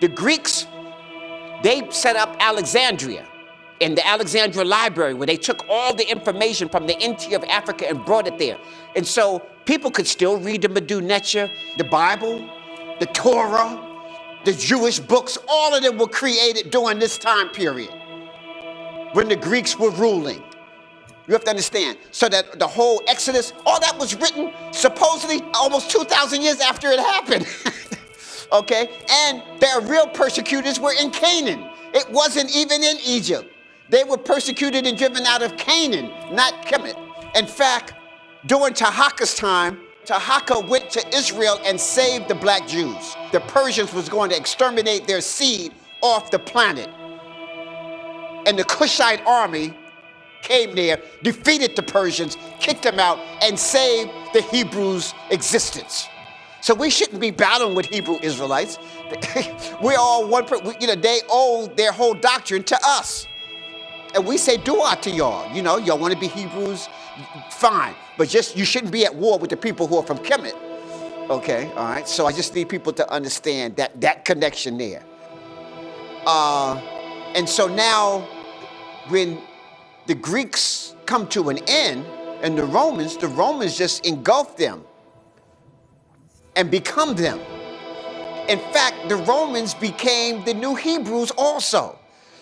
The Greeks, they set up Alexandria in the Alexandria Library, where they took all the information from the interior of Africa and brought it there. And so people could still read the Medu Neter, the Bible, the Torah, the Jewish books. All of them were created during this time period when the Greeks were ruling. You have to understand. So that the whole Exodus, all that was written supposedly almost 2,000 years after it happened. Okay? And their real persecutors were in Canaan. It wasn't even in Egypt. They were persecuted and driven out of Canaan, not Kemet. In fact, during Tahaka's time, Tahaka went to Israel and saved the black Jews. The Persians was going to exterminate their seed off the planet. And the Cushite army came there, defeated the Persians, kicked them out, and saved the Hebrews' existence. So we shouldn't be battling with Hebrew Israelites. We're all one, they owe their whole doctrine to us. And we say dua to y'all. Y'all want to be Hebrews, fine. But you shouldn't be at war with the people who are from Kemet. Okay, all right? So I just need people to understand that connection there. And so now, when the Greeks come to an end, and the Romans just engulf them and become them. In fact, the Romans became the new Hebrews also.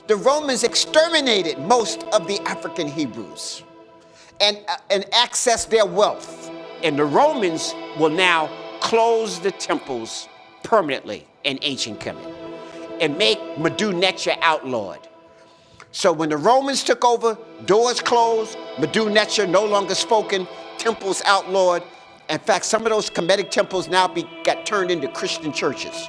The Romans exterminated most of the African Hebrews and accessed their wealth. And the Romans will now close the temples permanently in ancient Kemet and make Medu Neter outlawed. So when the Romans took over, doors closed, Medu Neter no longer spoken, temples outlawed. In fact, some of those Kemetic temples now got turned into Christian churches.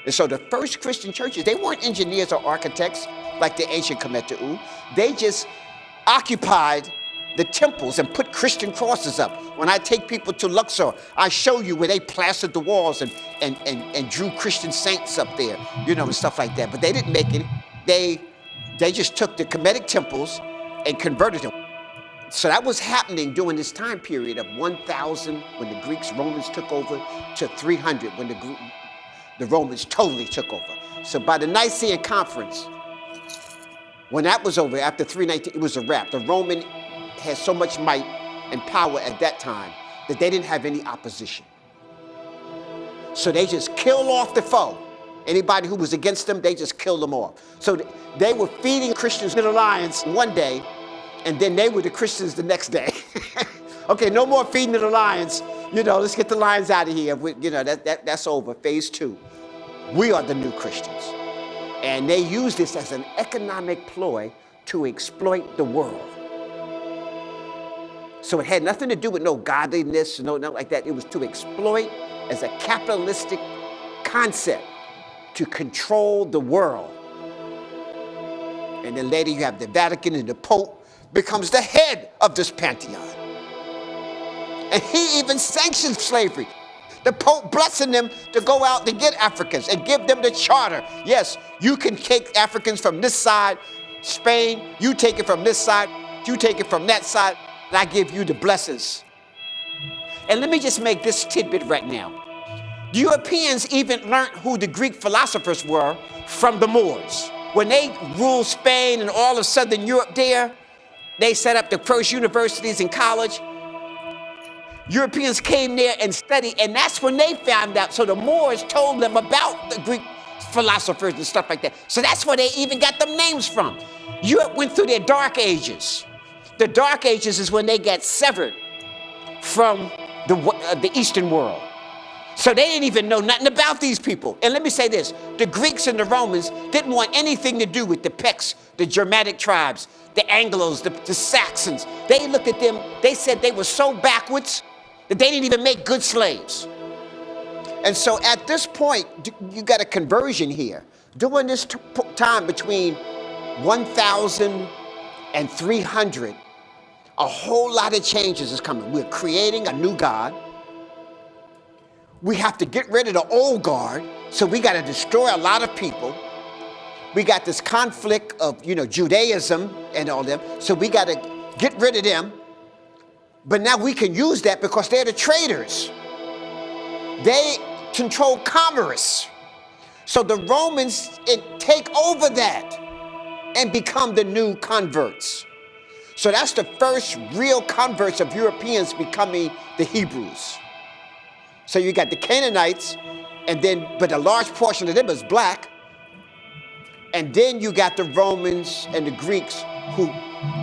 And so the first Christian churches, they weren't engineers or architects like the ancient Kemetu. They just occupied the temples and put Christian crosses up. When I take people to Luxor, I show you where they plastered the walls and drew Christian saints up there, and stuff like that. But they didn't make it. They just took the Kemetic temples and converted them. So that was happening during this time period of 1000 when the Romans took over to 300 when the Romans totally took over. So by the Nicene Conference, when that was over, after 319, it was a wrap. The Roman had so much might and power at that time that they didn't have any opposition. So they just killed off the foe. Anybody who was against them, they just killed them off. So they were feeding Christians in the lions one day, and then they were the Christians the next day. Okay, no more feeding the lions. Let's get the lions out of here. That's over, phase 2. We are the new Christians. And they use this as an economic ploy to exploit the world. So it had nothing to do with no godliness, nothing like that. It was to exploit as a capitalistic concept to control the world. And then later you have the Vatican, and the Pope becomes the head of this pantheon. And he even sanctions slavery. The Pope blessing them to go out to get Africans and give them the charter. Yes, you can take Africans from this side, Spain, you take it from this side, you take it from that side, and I give you the blessings. And let me just make this tidbit right now. The Europeans even learned who the Greek philosophers were from the Moors. When they ruled Spain and all of Southern Europe there, they set up the first universities and college. Europeans came there and studied, and that's when they found out. So the Moors told them about the Greek philosophers and stuff like that. So that's where they even got them names from. Europe went through their dark ages. The dark ages is when they got severed from the Eastern world. So they didn't even know nothing about these people. And let me say this, the Greeks and the Romans didn't want anything to do with the Picts, the Germanic tribes, the Anglos, the Saxons. They looked at them, they said they were so backwards that they didn't even make good slaves. And so at this point, you got a conversion here. During this time between 1000 and 300, a whole lot of changes is coming. We're creating a new God. We have to get rid of the old guard, so we got to destroy a lot of people. We got this conflict of, Judaism and all them, so we got to get rid of them. But now we can use that because they're the traders. They control commerce. So the Romans take over that and become the new converts. So that's the first real converts of Europeans becoming the Hebrews. So you got the Canaanites, and then, but a large portion of them is black. And then you got the Romans and the Greeks who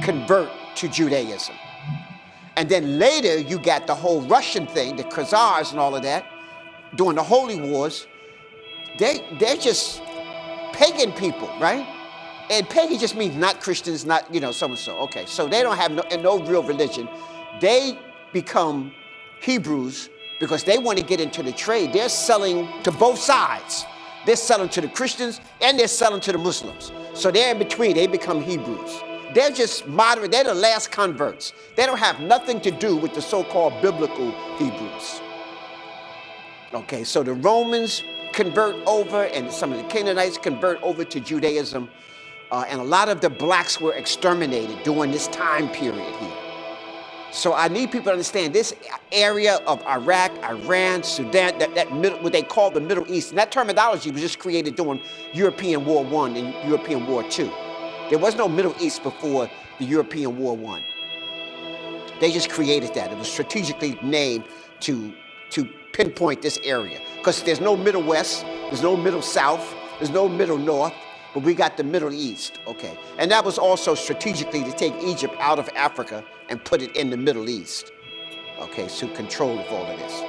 convert to Judaism. And then later you got the whole Russian thing, the Khazars and all of that, during the Holy Wars. They're just pagan people, right? And pagan just means not Christians, not, so-and-so. Okay, so they don't have no real religion. They become Hebrews because they want to get into the trade. They're selling to both sides. They're selling to the Christians and they're selling to the Muslims. So they're in between. They become Hebrews. They're just moderate. They're the last converts. They don't have nothing to do with the so-called biblical Hebrews. Okay, so the Romans convert over and some of the Canaanites convert over to Judaism. And a lot of the blacks were exterminated during this time period here. So I need people to understand this area of Iraq, Iran, Sudan, that middle, what they call the Middle East. And that terminology was just created during European War I and European War II. There was no Middle East before the European War I. They just created that. It was strategically named to pinpoint this area. Because there's no Middle West, there's no Middle South, there's no Middle North, but we got the Middle East, okay? And that was also strategically to take Egypt out of Africa and put it in the Middle East, okay, so control of all of this.